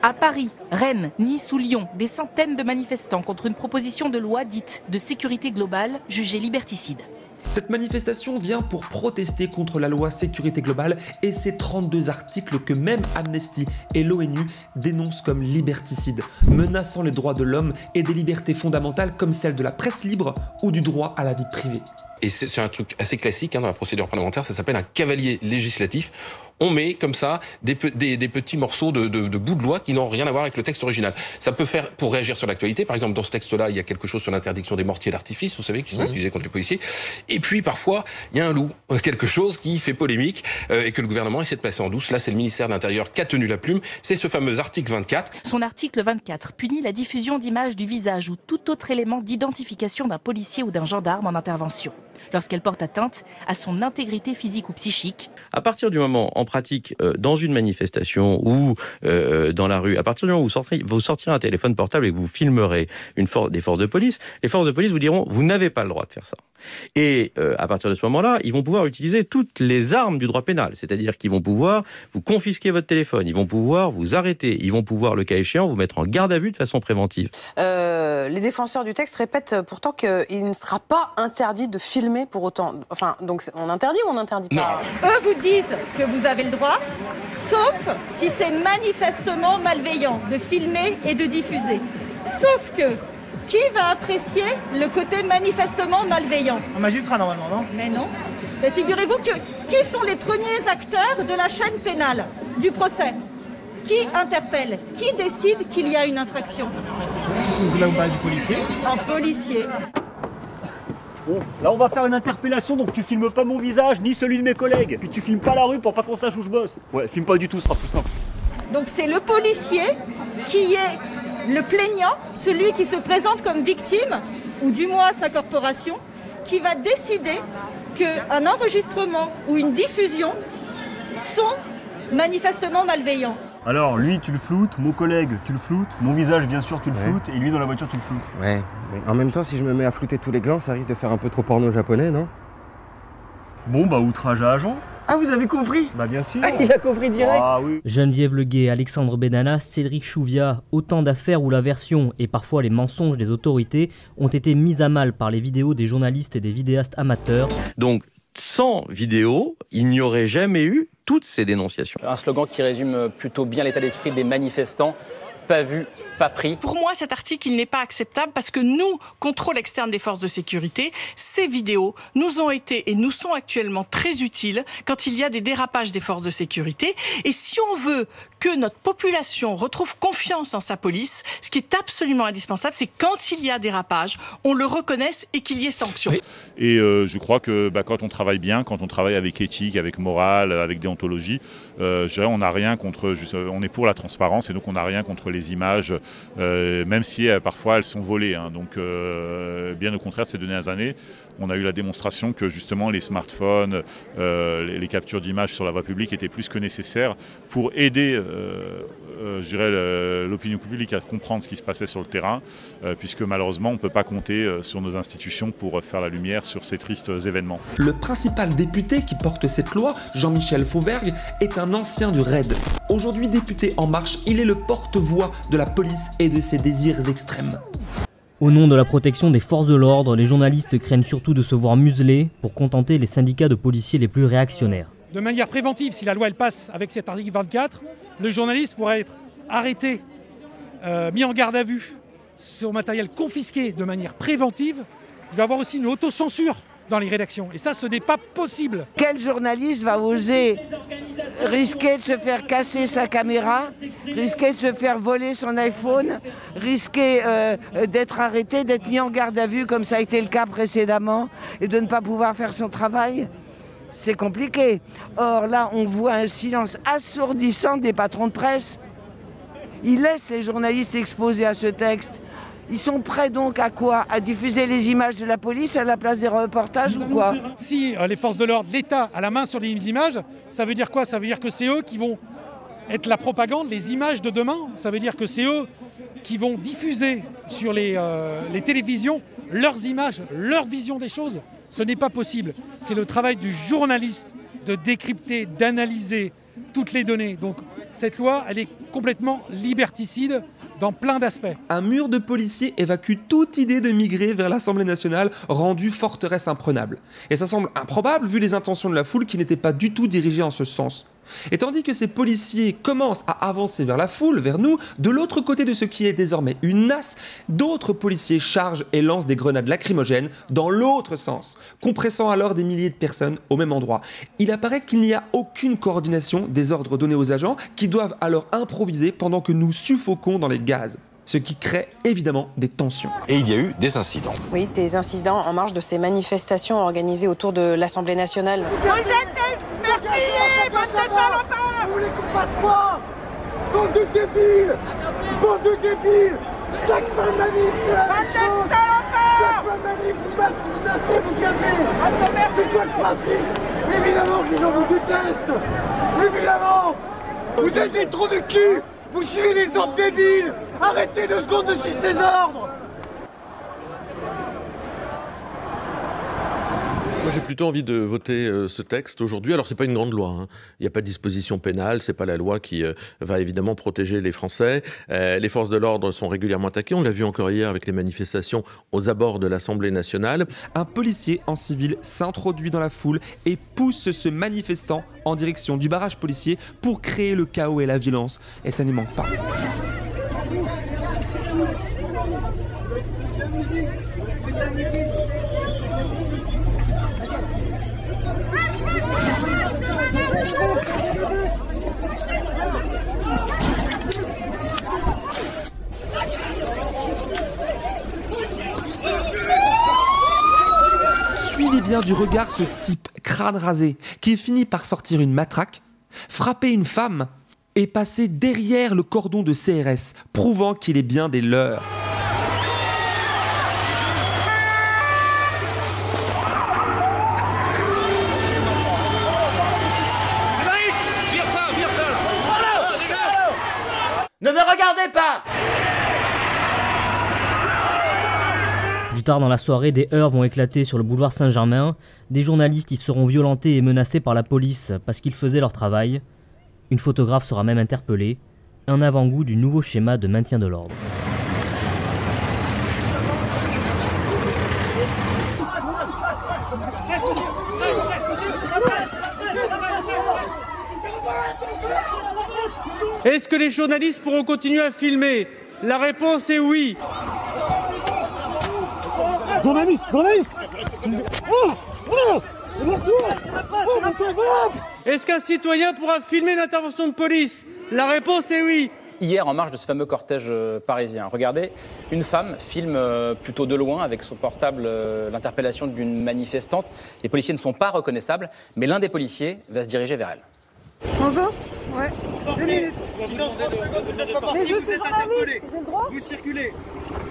À Paris, Rennes, Nice ou Lyon, des centaines de manifestants contre une proposition de loi dite de sécurité globale, jugée liberticide. Cette manifestation vient pour protester contre la loi sécurité globale et ses 32 articles que même Amnesty et l'ONU dénoncent comme liberticides, menaçant les droits de l'homme et des libertés fondamentales comme celle de la presse libre ou du droit à la vie privée. Et c'est un truc assez classique dans la procédure parlementaire, ça s'appelle un cavalier législatif. On met comme ça des petits morceaux de bouts de loi qui n'ont rien à voir avec le texte original. Ça peut faire pour réagir sur l'actualité. Par exemple, dans ce texte-là, il y a quelque chose sur l'interdiction des mortiers d'artifice, vous savez, qui sont utilisés contre les policiers. Et puis parfois, il y a un loup, quelque chose qui fait polémique et que le gouvernement essaie de passer en douce. Là, c'est le ministère de l'Intérieur qui a tenu la plume. C'est ce fameux article 24. Son article 24 punit la diffusion d'images du visage ou tout autre élément d'identification d'un policier ou d'un gendarme en intervention, lorsqu'elle porte atteinte à son intégrité physique ou psychique. À partir du moment, en pratique, dans une manifestation ou dans la rue, à partir du moment où vous sortirez un téléphone portable et que vous filmerez des forces de police, les forces de police vous diront « vous n'avez pas le droit de faire ça ». Et à partir de ce moment-là, ils vont pouvoir utiliser toutes les armes du droit pénal, c'est-à-dire qu'ils vont pouvoir vous confisquer votre téléphone, ils vont pouvoir vous arrêter, ils vont pouvoir, le cas échéant, vous mettre en garde à vue de façon préventive. Les défenseurs du texte répètent pourtant qu'il ne sera pas interdit de filmer pour autant. Enfin, donc on interdit ou on n'interdit pas? Eux vous disent que vous avez le droit, sauf si c'est manifestement malveillant de filmer et de diffuser. Sauf que, qui va apprécier le côté manifestement malveillant? Un magistrat normalement, non? Mais non. Mais figurez-vous que qui sont les premiers acteurs de la chaîne pénale, du procès? Qui interpelle? Qui décide qu'il y a une infraction? Là, on parle du policier. Un policier. Bon, là on va faire une interpellation, donc tu filmes pas mon visage, ni celui de mes collègues. Puis tu filmes pas la rue pour pas qu'on sache où je bosse. Ouais, filme pas du tout, ce sera plus simple. Donc c'est le policier qui est le plaignant, celui qui se présente comme victime, ou du moins sa corporation, qui va décider qu'un enregistrement ou une diffusion sont manifestement malveillants. Alors lui tu le floutes, mon collègue tu le floutes, mon visage bien sûr tu le floutes, et lui dans la voiture tu le floutes. Ouais, mais en même temps si je me mets à flouter tous les glands, ça risque de faire un peu trop porno japonais, non? Bon bah outrage à agent. Ah vous avez compris? Bah bien sûr. Ah, il a compris direct. Ah oui. Geneviève Leguet, Alexandre Benalla, Cédric Chouviat, autant d'affaires où la version et parfois les mensonges des autorités ont été mises à mal par les vidéos des journalistes et des vidéastes amateurs. Donc, sans vidéo, il n'y aurait jamais eu toutes ces dénonciations. Un slogan qui résume plutôt bien l'état d'esprit des manifestants. Pas vu, pas pris. Pour moi, cet article, il n'est pas acceptable parce que nous, contrôle externe des forces de sécurité, ces vidéos nous ont été et nous sont actuellement très utiles quand il y a des dérapages des forces de sécurité. Et si on veut que notre population retrouve confiance en sa police, ce qui est absolument indispensable, c'est quand il y a dérapage, on le reconnaisse et qu'il y ait sanction. Et je crois que quand on travaille bien, quand on travaille avec éthique, avec morale, avec déontologie, on n'a rien contre, on est pour la transparence et donc on n'a rien contre les images, même si parfois elles sont volées. Hein. Donc bien au contraire, ces dernières années, on a eu la démonstration que justement les smartphones, les captures d'images sur la voie publique étaient plus que nécessaires pour aider l'opinion publique à comprendre ce qui se passait sur le terrain, puisque malheureusement on ne peut pas compter sur nos institutions pour faire la lumière sur ces tristes événements. Le principal député qui porte cette loi, Jean-Michel Fauvergue, est un ancien du RAID. Aujourd'hui député En Marche, il est le porte-voix de la police et de ses désirs extrêmes. Au nom de la protection des forces de l'ordre, les journalistes craignent surtout de se voir muselés pour contenter les syndicats de policiers les plus réactionnaires. De manière préventive, si la loi elle passe avec cet article 24, le journaliste pourra être arrêté, mis en garde à vue, son matériel confisqué de manière préventive. Il va y avoir aussi une autocensure dans les rédactions. Et ça, ce n'est pas possible. Quel journaliste va oser risquer de se faire casser sa caméra, risquer de se faire voler son iPhone, risquer d'être arrêté, d'être mis en garde à vue comme ça a été le cas précédemment et de ne pas pouvoir faire son travail? C'est compliqué. Or là, on voit un silence assourdissant des patrons de presse. Ils laissent les journalistes exposés à ce texte. Ils sont prêts donc à quoi? À diffuser les images de la police à la place des reportages ou quoi? Si les forces de l'ordre, l'État a la main sur les images, ça veut dire quoi? Ça veut dire que c'est eux qui vont être la propagande, les images de demain. Ça veut dire que c'est eux qui vont diffuser sur les télévisions leurs images, leur vision des choses. Ce n'est pas possible. C'est le travail du journaliste de décrypter, d'analyser, toutes les données. Donc cette loi, elle est complètement liberticide dans plein d'aspects. Un mur de policiers évacue toute idée de migrer vers l'Assemblée nationale, rendue forteresse imprenable. Et ça semble improbable vu les intentions de la foule qui n'étaient pas du tout dirigées en ce sens. Et tandis que ces policiers commencent à avancer vers la foule, vers nous, de l'autre côté de ce qui est désormais une nasse, d'autres policiers chargent et lancent des grenades lacrymogènes dans l'autre sens, compressant alors des milliers de personnes au même endroit. Il apparaît qu'il n'y a aucune coordination des ordres donnés aux agents qui doivent alors improviser pendant que nous suffoquons dans les gaz. Ce qui crée évidemment des tensions. Et il y a eu des incidents. Oui, des incidents en marge de ces manifestations organisées autour de l'Assemblée nationale. Vous êtes des meurtriers, bande de salopards! Vous voulez qu'on fasse quoi? Bande de débiles! Bande de débiles! Chaque fin de manif, c'est la même chose! Chaque fin de manif, vous menacez, vous cassez! C'est quoi le principe? Évidemment que les gens vous détestent! Évidemment! Vous êtes des trous de cul! Vous suivez les ordres débiles! Arrêtez 2 secondes de suivre ces ordres! Moi, j'ai plutôt envie de voter ce texte aujourd'hui. Alors, c'est pas une grande loi, hein. Il n'y a pas de disposition pénale. C'est pas la loi qui va évidemment protéger les Français. Les forces de l'ordre sont régulièrement attaquées. On l'a vu encore hier avec les manifestations aux abords de l'Assemblée nationale. Un policier en civil s'introduit dans la foule et pousse ce manifestant en direction du barrage policier pour créer le chaos et la violence. Et ça n'y manque pas. Suivez bien du regard ce type crâne rasé qui finit par sortir une matraque, frapper une femme et passer derrière le cordon de CRS, prouvant qu'il est bien des leurs. Ne me regardez pas! Plus tard dans la soirée, des heurts vont éclater sur le boulevard Saint-Germain. Des journalistes y seront violentés et menacés par la police parce qu'ils faisaient leur travail. Une photographe sera même interpellée. Un avant-goût du nouveau schéma de maintien de l'ordre. Est-ce que les journalistes pourront continuer à filmer? La réponse est oui. Journaliste! Est-ce qu'un citoyen pourra filmer une intervention de police? La réponse est oui. Hier, en marge de ce fameux cortège parisien, regardez, une femme filme plutôt de loin avec son portable l'interpellation d'une manifestante. Les policiers ne sont pas reconnaissables, mais l'un des policiers va se diriger vers elle. Bonjour. Ouais. 2 minutes. Si dans 30 secondes vous n'êtes pas parti, vous êtes interpellé. J'ai le droit. Vous circulez.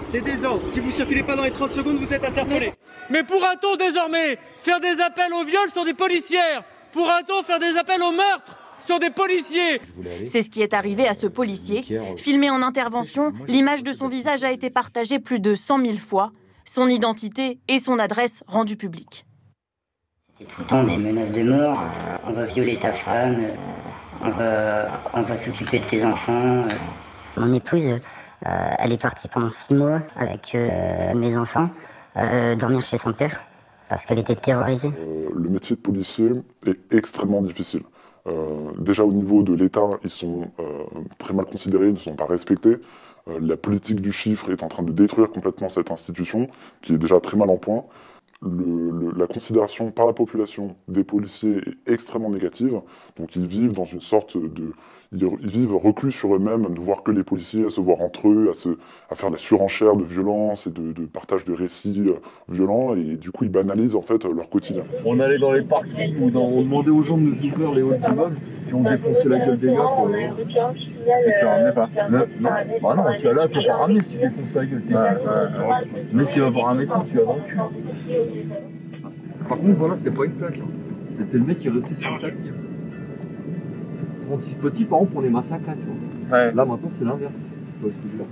C'est des ordres. Si vous circulez pas dans les 30 secondes, vous êtes interpellé. Mais pourra-t-on désormais faire des appels au viol sur des policières? Pourra-t-on faire des appels au meurtre sur des policiers? C'est ce qui est arrivé à ce policier. Filmé en intervention, l'image de son visage a été partagée plus de 100 000 fois. Son identité et son adresse rendues publiques. C'est tout le temps des menaces de mort. On va violer ta femme. On va s'occuper de tes enfants. Mon épouse, elle est partie pendant 6 mois avec mes enfants dormir chez son père parce qu'elle était terrorisée. Le métier de policier est extrêmement difficile. Déjà au niveau de l'État, ils sont très mal considérés, ils ne sont pas respectés. La politique du chiffre est en train de détruire complètement cette institution qui est déjà très mal en point. La considération par la population des policiers est extrêmement négative, donc ils vivent dans une sorte de... Ils vivent reclus sur eux-mêmes, de voir que les policiers, à se voir entre eux, à faire la surenchère de violence et de partage de récits violents, et du coup ils banalisent en fait leur quotidien. On allait dans les parkings où on demandait aux gens de nous ouvrir les halls d'immeubles, puis on défonçait la gueule des gars pour... Et tu ramenais pas? Non, bah non, tu as là, tu vas pas ramener si tu défonces la gueule des gars. Mais tu vas voir un médecin, tu vas dans le cul. Par contre, voilà, c'est pas une plaque. C'était le mec qui restait sur le tapis. Quand ils se petits, par exemple, on les massacrait, tu vois. Ouais. Là, maintenant, c'est l'inverse. C'est pas ce que je veux dire.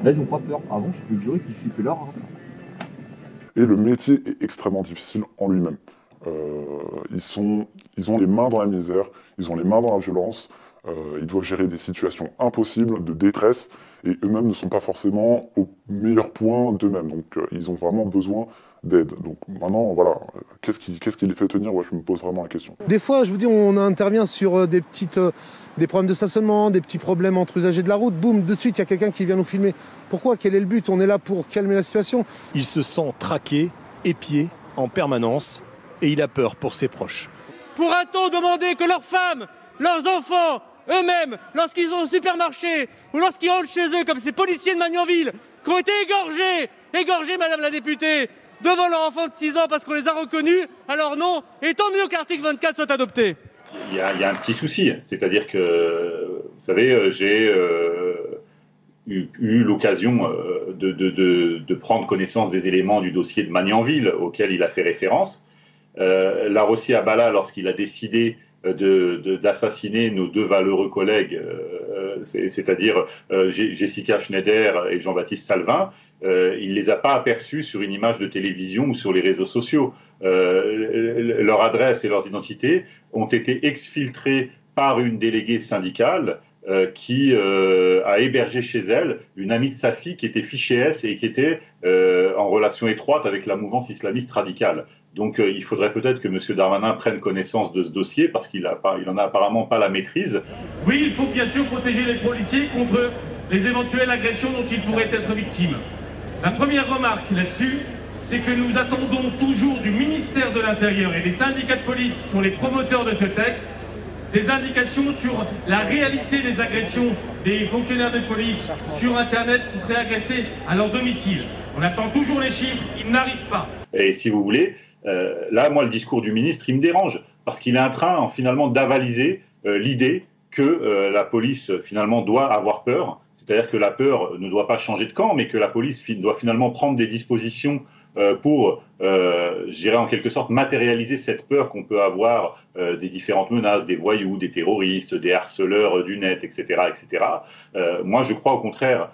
Là, ils ont pas peur. Avant, je peux jurer qu'ils flippaient leur race. Et le métier est extrêmement difficile en lui-même. ils ont les mains dans la misère, ils ont les mains dans la violence, ils doivent gérer des situations impossibles, de détresse, et eux-mêmes ne sont pas forcément au meilleur point d'eux-mêmes. Donc ils ont vraiment besoin d'aide. Donc maintenant, voilà, qu'est-ce qui les fait tenir? Ouais, je me pose vraiment la question. Des fois, je vous dis, on intervient sur des problèmes de stationnement, des petits problèmes entre usagers de la route. Boum, de suite, il y a quelqu'un qui vient nous filmer. Pourquoi? Quel est le but? On est là pour calmer la situation. Il se sent traqué, épié en permanence, et il a peur pour ses proches. Pourra-t-on demander que leurs femmes, leurs enfants, eux-mêmes, lorsqu'ils sont au supermarché ou lorsqu'ils rentrent chez eux, comme ces policiers de Magnanville, qui ont été égorgés, madame la députée, devant leur enfant de 6 ans parce qu'on les a reconnus, alors non, et tant mieux qu'article 24 soit adopté. Il y a un petit souci, c'est-à-dire que, vous savez, j'ai eu l'occasion de prendre connaissance des éléments du dossier de Magnanville auquel il a fait référence. Larossi Abala, lorsqu'il a décidé d'assassiner nos 2 valeureux collègues, c'est-à-dire Jessica Schneider et Jean-Baptiste Salvin, il ne les a pas aperçus sur une image de télévision ou sur les réseaux sociaux. Leur adresse et leurs identités ont été exfiltrées par une déléguée syndicale qui a hébergé chez elle une amie de sa fille qui était fichée S et qui était en relation étroite avec la mouvance islamiste radicale. Donc il faudrait peut-être que M. Darmanin prenne connaissance de ce dossier parce qu'il en a apparemment pas la maîtrise. Oui, il faut bien sûr protéger les policiers contre les éventuelles agressions dont ils pourraient être victimes. La première remarque là-dessus, c'est que nous attendons toujours du ministère de l'Intérieur et des syndicats de police qui sont les promoteurs de ce texte des indications sur la réalité des agressions des fonctionnaires de police sur Internet qui seraient agressés à leur domicile. On attend toujours les chiffres, ils n'arrivent pas. Et si vous voulez, là, moi, le discours du ministre, il me dérange, parce qu'il est en train, finalement, d'avaliser l'idée que la police, finalement, doit avoir peur, c'est-à-dire que la peur ne doit pas changer de camp, mais que la police doit finalement prendre des dispositions pour, je dirais en quelque sorte, matérialiser cette peur qu'on peut avoir des différentes menaces, des voyous, des terroristes, des harceleurs du net, etc. etc. Moi, je crois au contraire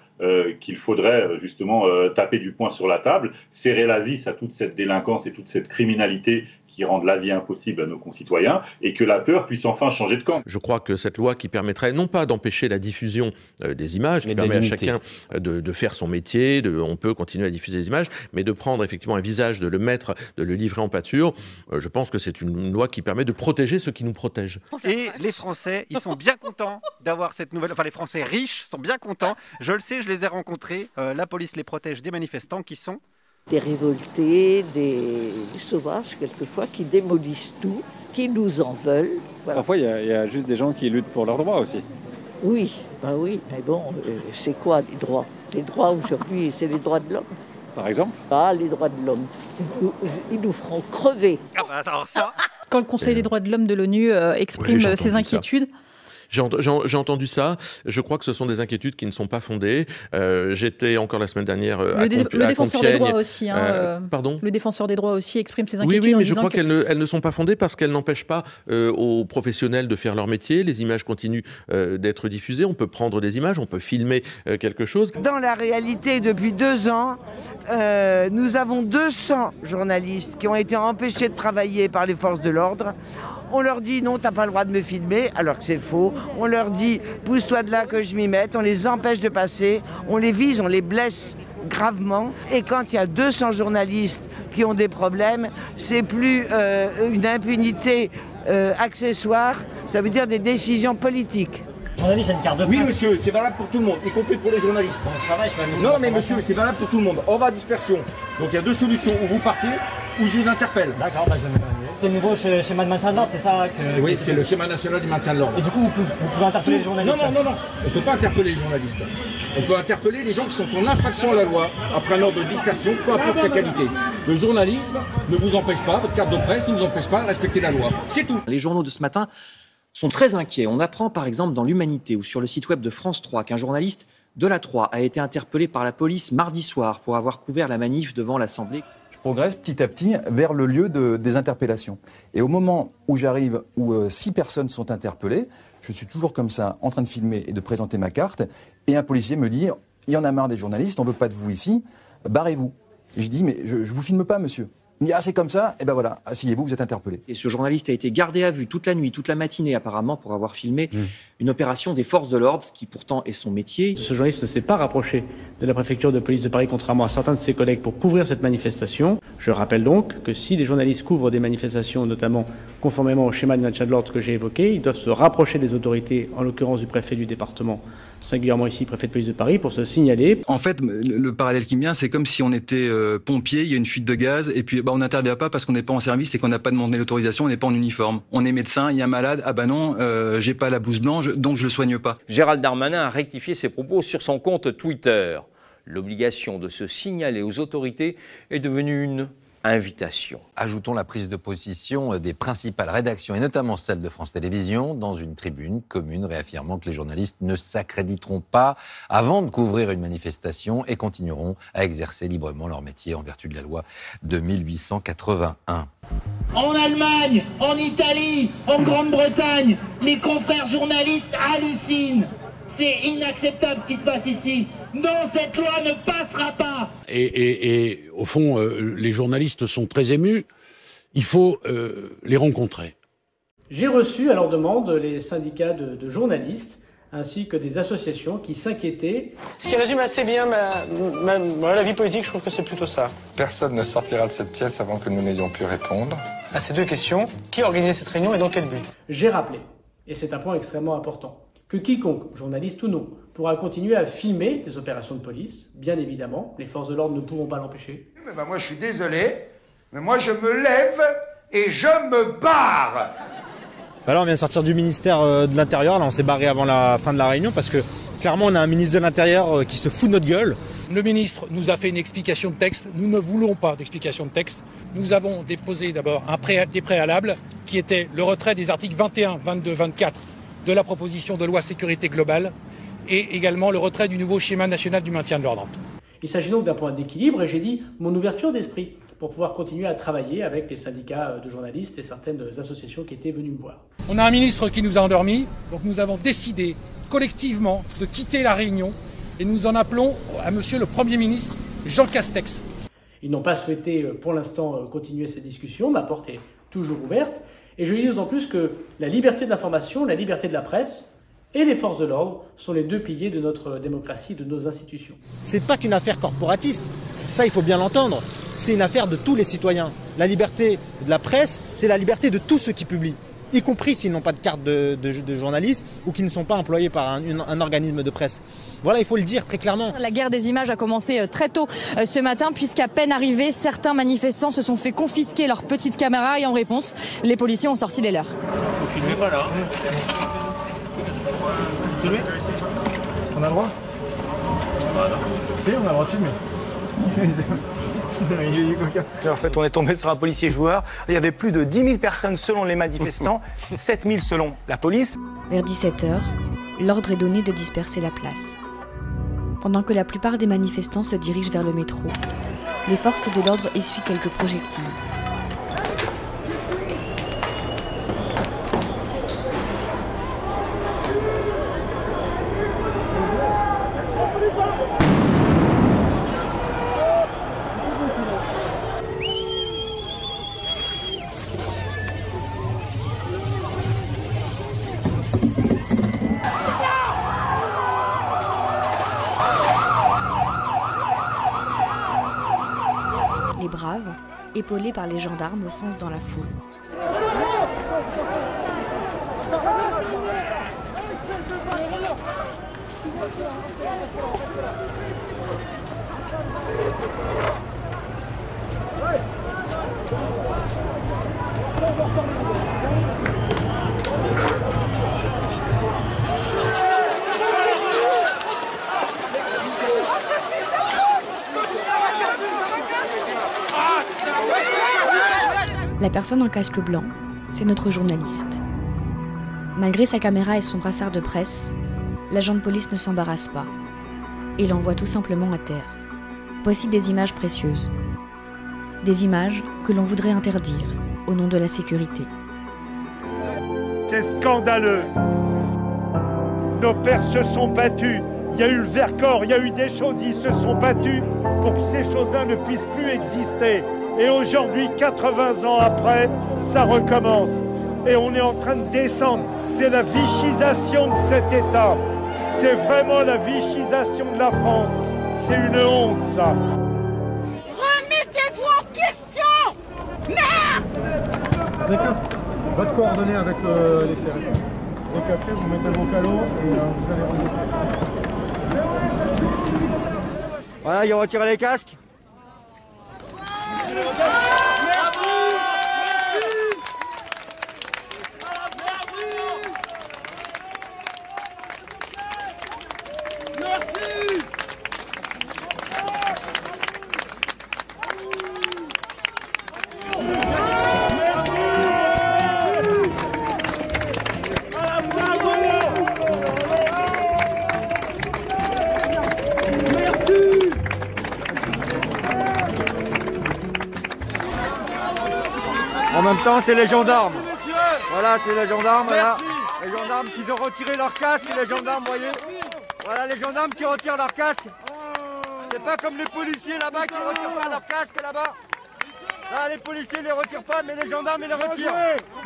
qu'il faudrait justement taper du poing sur la table, serrer la vis à toute cette délinquance et toute cette criminalité qui rendent la vie impossible à nos concitoyens, et que la peur puisse enfin changer de camp. Je crois que cette loi qui permettrait non pas d'empêcher la diffusion des images, qui permet à chacun de faire son métier, on peut continuer à diffuser des images, mais de prendre effectivement un visage, de le mettre, de le livrer en pâture, je pense que c'est une loi qui permet de protéger ceux qui nous protègent. Et les Français, ils sont bien contents d'avoir cette nouvelle... Enfin, les Français riches sont bien contents. Je le sais, je les ai rencontrés. La police les protège des manifestants qui sont... Des révoltés, des sauvages quelquefois, qui démolissent tout, qui nous en veulent. Voilà. Parfois, il y a juste des gens qui luttent pour leurs droits aussi. Oui, ben oui, mais bon, c'est quoi les droits? Les droits aujourd'hui, c'est les droits de l'homme. Par exemple? Ah, les droits de l'homme. Ils nous feront crever. Ah bah alors ça... Quand le Conseil des droits de l'homme de l'ONU exprime ses inquiétudes... J'ai entendu ça. Je crois que ce sont des inquiétudes qui ne sont pas fondées. J'étais encore la semaine dernière à Compiègne. Le défenseur des droits aussi. Pardon ? Le défenseur des droits aussi exprime ses inquiétudes. Oui, mais je crois qu'elles ne sont pas fondées parce qu'elles n'empêchent pas aux professionnels de faire leur métier. Les images continuent d'être diffusées. On peut prendre des images, on peut filmer quelque chose. Dans la réalité, depuis 2 ans, nous avons 200 journalistes qui ont été empêchés de travailler par les forces de l'ordre. On leur dit non, t'as pas le droit de me filmer, alors que c'est faux. On leur dit pousse-toi de là que je m'y mette. On les empêche de passer. On les vise, on les blesse gravement. Et quand il y a 200 journalistes qui ont des problèmes, c'est plus une impunité accessoire, ça veut dire des décisions politiques. Oui, monsieur, c'est valable pour tout le monde, y compris pour les journalistes. Non, mais monsieur, c'est valable pour tout le monde. On va à dispersion. Donc il y a 2 solutions. Ou vous partez, ou je vous interpelle. D'accord, c'est le nouveau schéma de maintien de l'ordre, c'est ça que... Oui, c'est le schéma national du maintien de l'ordre. Et du coup, vous pouvez interpeller les journalistes? Non. On ne peut pas interpeller les journalistes. On peut interpeller les gens qui sont en infraction à la loi, après un ordre de dispersion, peu importe sa qualité. Le journalisme ne vous empêche pas, votre carte de presse ne vous empêche pas de respecter la loi. C'est tout. Les journaux de ce matin sont très inquiets. On apprend par exemple dans l'Humanité ou sur le site web de France 3 qu'un journaliste de la 3 a été interpellé par la police mardi soir pour avoir couvert la manif devant l'Assemblée. Je progresse petit à petit vers le lieu des interpellations. Et au moment où j'arrive, où 6 personnes sont interpellées, je suis toujours comme ça, en train de filmer et de présenter ma carte, et un policier me dit « Il y en a marre des journalistes, on ne veut pas de vous ici, barrez-vous ». Et je dis « Mais je ne vous filme pas, monsieur ». Il me dit, ah, c'est comme ça, et ben voilà, asseyez-vous, vous êtes interpellé. Et ce journaliste a été gardé à vue toute la nuit, toute la matinée apparemment, pour avoir filmé une opération des forces de l'ordre, ce qui pourtant est son métier. Ce journaliste ne s'est pas rapproché de la préfecture de police de Paris, contrairement à certains de ses collègues, pour couvrir cette manifestation. Je rappelle donc que si des journalistes couvrent des manifestations, notamment conformément au schéma de maintien de l'ordre que j'ai évoqué, ils doivent se rapprocher des autorités, en l'occurrence du préfet du département, singulièrement ici, préfet de police de Paris, pour se signaler. En fait, le parallèle qui me vient, c'est comme si on était pompier, il y a une fuite de gaz, et puis on n'intervient pas parce qu'on n'est pas en service et qu'on n'a pas demandé l'autorisation, on n'est pas en uniforme. On est médecin, il y a un malade, ah bah non, j'ai pas la blouse blanche, donc je le soigne pas. Gérald Darmanin a rectifié ses propos sur son compte Twitter. L'obligation de se signaler aux autorités est devenue une invitation. Ajoutons la prise de position des principales rédactions, et notamment celle de France Télévisions, dans une tribune commune réaffirmant que les journalistes ne s'accréditeront pas avant de couvrir une manifestation et continueront à exercer librement leur métier en vertu de la loi de 1881. En Allemagne, en Italie, en Grande-Bretagne, les confrères journalistes hallucinent. C'est inacceptable ce qui se passe ici. Non, cette loi ne passera pas. Et au fond, les journalistes sont très émus. Il faut les rencontrer. J'ai reçu à leur demande les syndicats de journalistes ainsi que des associations qui s'inquiétaient. Ce qui résume assez bien la vie politique, je trouve que c'est plutôt ça. Personne ne sortira de cette pièce avant que nous n'ayons pu répondre à ces deux questions. Qui a organisé cette réunion et dans quel but? J'ai rappelé, et c'est un point extrêmement important, que quiconque, journaliste ou non, pourra continuer à filmer des opérations de police, bien évidemment. Les forces de l'ordre ne pourront pas l'empêcher. Mais moi je suis désolé, mais moi je me lève et je me barre. Alors on vient de sortir du ministère de l'Intérieur, là on s'est barré avant la fin de la réunion parce que clairement on a un ministre de l'Intérieur qui se fout de notre gueule. Le ministre nous a fait une explication de texte, nous ne voulons pas d'explication de texte. Nous avons déposé d'abord des préalables qui étaient le retrait des articles 21, 22, 24 de la proposition de loi sécurité globale et également le retrait du nouveau schéma national du maintien de l'ordre. Il s'agit donc d'un point d'équilibre et j'ai dit mon ouverture d'esprit pour pouvoir continuer à travailler avec les syndicats de journalistes et certaines associations qui étaient venues me voir. On a un ministre qui nous a endormis, donc nous avons décidé collectivement de quitter la réunion et nous en appelons à monsieur le Premier ministre Jean Castex. Ils n'ont pas souhaité pour l'instant continuer ces discussions, ma porte est toujours ouverte et je dis d'autant plus que la liberté de l'information, la liberté de la presse et les forces de l'ordre sont les deux piliers de notre démocratie, de nos institutions. C'est pas qu'une affaire corporatiste, ça il faut bien l'entendre, c'est une affaire de tous les citoyens. La liberté de la presse, c'est la liberté de tous ceux qui publient, y compris s'ils n'ont pas de carte de journaliste ou qui ne sont pas employés par un organisme de presse. Voilà, il faut le dire très clairement. La guerre des images a commencé très tôt ce matin puisqu'à peine arrivés, certains manifestants se sont fait confisquer leurs petites caméras et en réponse, les policiers ont sorti les leurs. Vous filmez pas là. Vous filmez ? On a le droit ? Si, on a le droit de filmer. En fait, on est tombé sur un policier joueur. Il y avait plus de 10 000 personnes selon les manifestants, 7 000 selon la police. Vers 17h, l'ordre est donné de disperser la place. Pendant que la plupart des manifestants se dirigent vers le métro, les forces de l'ordre essuient quelques projectiles. Les braves, épaulés par les gendarmes, foncent dans la foule. La personne en casque blanc, c'est notre journaliste. Malgré sa caméra et son brassard de presse, l'agent de police ne s'embarrasse pas et l'envoie tout simplement à terre. Voici des images précieuses. Des images que l'on voudrait interdire au nom de la sécurité. C'est scandaleux. Nos pères se sont battus. Il y a eu le Vercors, il y a eu des choses, ils se sont battus pour que ces choses-là ne puissent plus exister. Et aujourd'hui, 80 ans après, ça recommence. Et on est en train de descendre. C'est la vichisation de cet État. C'est vraiment la vichisation de la France. C'est une honte, ça. Remettez-vous en question! Merde! Votre coordonnée avec les CRS. Les casquettes, vous mettez vos calots et vous allez renoncer. Voilà, ils ont retiré les casques. En même temps, c'est les gendarmes. Voilà, c'est les gendarmes. Voilà. Les gendarmes qui ont retiré leur casque. Les gendarmes, voyez. Voilà, les gendarmes qui retirent leur casque. C'est pas comme les policiers là-bas qui retirent pas leur casque là-bas. Là, les policiers ne les retirent pas, mais les gendarmes, ils les retirent.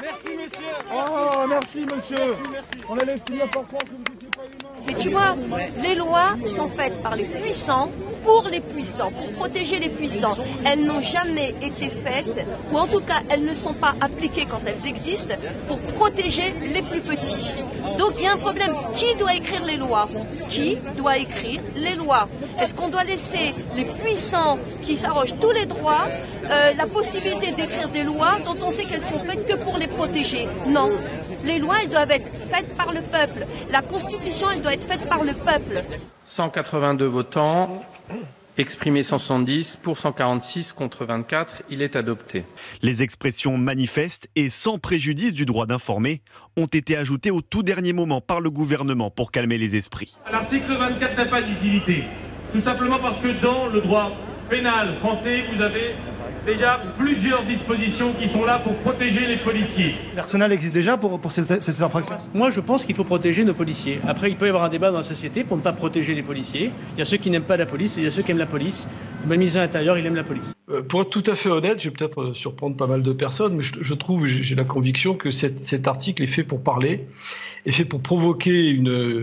Merci, messieurs. Oh, merci, monsieur. Merci. On allait finir par croire que vous n'étiez pas humain. Mais tu vois, les lois sont faites par les puissants, pour les puissants, pour protéger les puissants. Elles n'ont jamais été faites, ou en tout cas, elles ne sont pas appliquées quand elles existent, pour protéger les plus petits. Donc il y a un problème. Qui doit écrire les lois? Qui doit écrire les lois? Est-ce qu'on doit laisser les puissants qui s'arrogent tous les droits la possibilité d'écrire des lois dont on sait qu'elles sont faites que pour les protéger? Non. Les lois, elles doivent être faites par le peuple. La Constitution, elle doit être faite par le peuple. 182 votants, exprimés 170, pour 146, contre 24, il est adopté. Les expressions manifestes et sans préjudice du droit d'informer ont été ajoutées au tout dernier moment par le gouvernement pour calmer les esprits. L'article 24 n'a pas d'utilité, tout simplement parce que dans le droit pénal français, vous avez déjà plusieurs dispositions qui sont là pour protéger les policiers. L'arsenal existe déjà pour ces infractions? Moi, je pense qu'il faut protéger nos policiers. Après, il peut y avoir un débat dans la société pour ne pas protéger les policiers. Il y a ceux qui n'aiment pas la police et il y a ceux qui aiment la police. Le ministre de l'Intérieur, il aime la police. Pour être tout à fait honnête, je vais peut-être surprendre pas mal de personnes, mais je trouve, j'ai la conviction que cet article est fait pour parler, est fait pour provoquer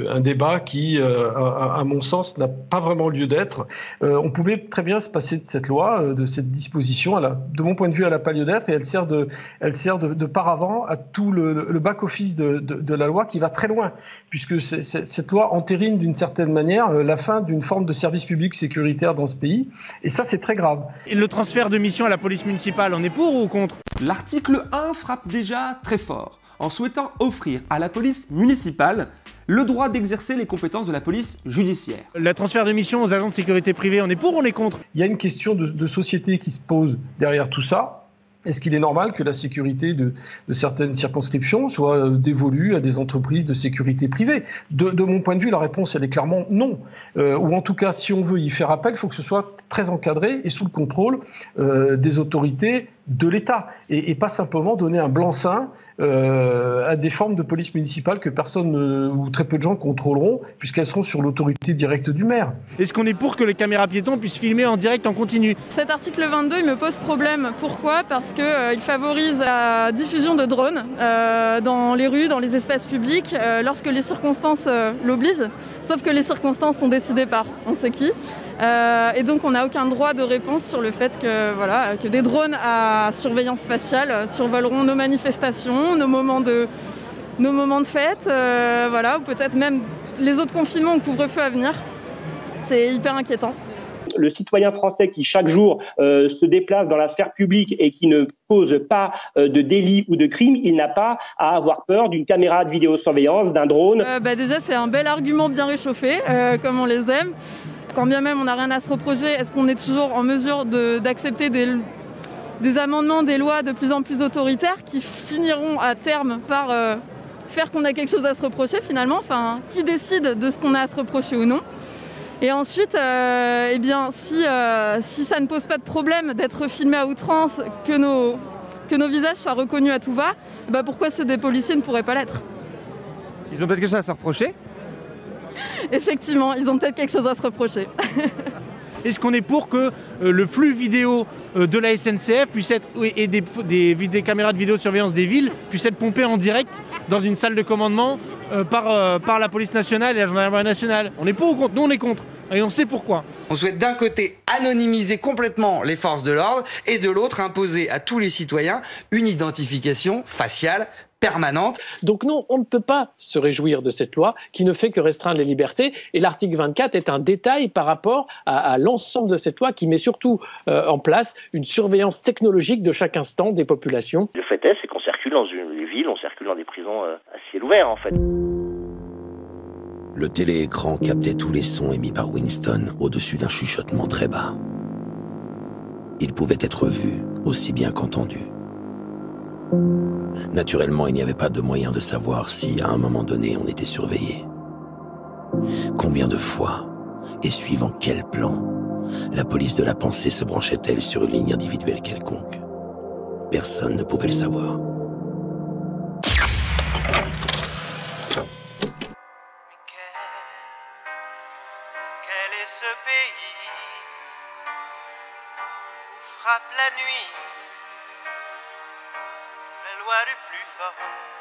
un débat qui, à mon sens, n'a pas vraiment lieu d'être. On pouvait très bien se passer de cette loi, de cette disposition. De mon point de vue, elle n'a pas lieu d'être et elle sert de paravent à tout le back-office de la loi qui va très loin, puisque cette loi entérine d'une certaine manière la fin d'une forme de service public sécuritaire dans ce pays. Et ça, c'est très grave. Et le transfert de mission à la police municipale, on est pour ou contre? L'article 1 frappe déjà très fort, en souhaitant offrir à la police municipale le droit d'exercer les compétences de la police judiciaire. Le transfert de mission aux agents de sécurité privée, on est pour ou on est contre? Il y a une question de société qui se pose derrière tout ça. Est-ce qu'il est normal que la sécurité de certaines circonscriptions soit dévolue à des entreprises de sécurité privée? De mon point de vue, la réponse, elle est clairement non. Ou en tout cas, si on veut y faire appel, il faut que ce soit très encadré et sous le contrôle des autorités de l'État. Et pas simplement donner un blanc-seing à des formes de police municipale que personne ou très peu de gens contrôleront, puisqu'elles seront sur l'autorité directe du maire. Est-ce qu'on est pour que les caméras piétons puissent filmer en direct, en continu? Cet article 22, il me pose problème. Pourquoi? Parce qu'il favorise la diffusion de drones dans les rues, dans les espaces publics, lorsque les circonstances l'obligent. Sauf que les circonstances sont décidées par on sait qui. Et donc on n'a aucun droit de réponse sur le fait que des drones à surveillance faciale survoleront nos manifestations, nos moments de fête, ou peut-être même les autres confinements ou couvre-feu à venir. C'est hyper inquiétant. Le citoyen français qui chaque jour se déplace dans la sphère publique et qui ne cause pas de délit ou de crime, il n'a pas à avoir peur d'une caméra de vidéosurveillance, d'un drone. Déjà c'est un bel argument bien réchauffé, comme on les aime. Quand bien même on n'a rien à se reprocher, est-ce qu'on est toujours en mesure d'accepter des amendements, des lois de plus en plus autoritaires qui finiront à terme par faire qu'on a quelque chose à se reprocher finalement? Enfin, qui décide de ce qu'on a à se reprocher ou non? Et ensuite, si ça ne pose pas de problème d'être filmé à outrance, que nos visages soient reconnus à tout va, pourquoi ceux des policiers ne pourraient pas l'être? Ils ont peut-être quelque chose à se reprocher? Effectivement, ils ont peut-être quelque chose à se reprocher. Est-ce qu'on est pour que le flux vidéo de la SNCF puisse être, et des caméras de vidéosurveillance des villes puissent être pompées en direct dans une salle de commandement par la police nationale et la gendarmerie nationale? On est pour ou contre? Nous on est contre. Et on sait pourquoi. On souhaite d'un côté anonymiser complètement les forces de l'ordre et de l'autre imposer à tous les citoyens une identification faciale permanente. Donc non, on ne peut pas se réjouir de cette loi qui ne fait que restreindre les libertés. Et l'article 24 est un détail par rapport à l'ensemble de cette loi qui met surtout en place une surveillance technologique de chaque instant des populations. Le fait est, c'est qu'on circule dans les villes, on circule dans des prisons à ciel ouvert en fait. Le téléécran captait tous les sons émis par Winston au-dessus d'un chuchotement très bas. Il pouvait être vu aussi bien qu'entendu. Naturellement, il n'y avait pas de moyen de savoir si, à un moment donné, on était surveillé. Combien de fois, et suivant quel plan, la police de la pensée se branchait-elle sur une ligne individuelle quelconque? Personne ne pouvait le savoir. Quel est ce pays où frappe la nuit, la loi du plus fort?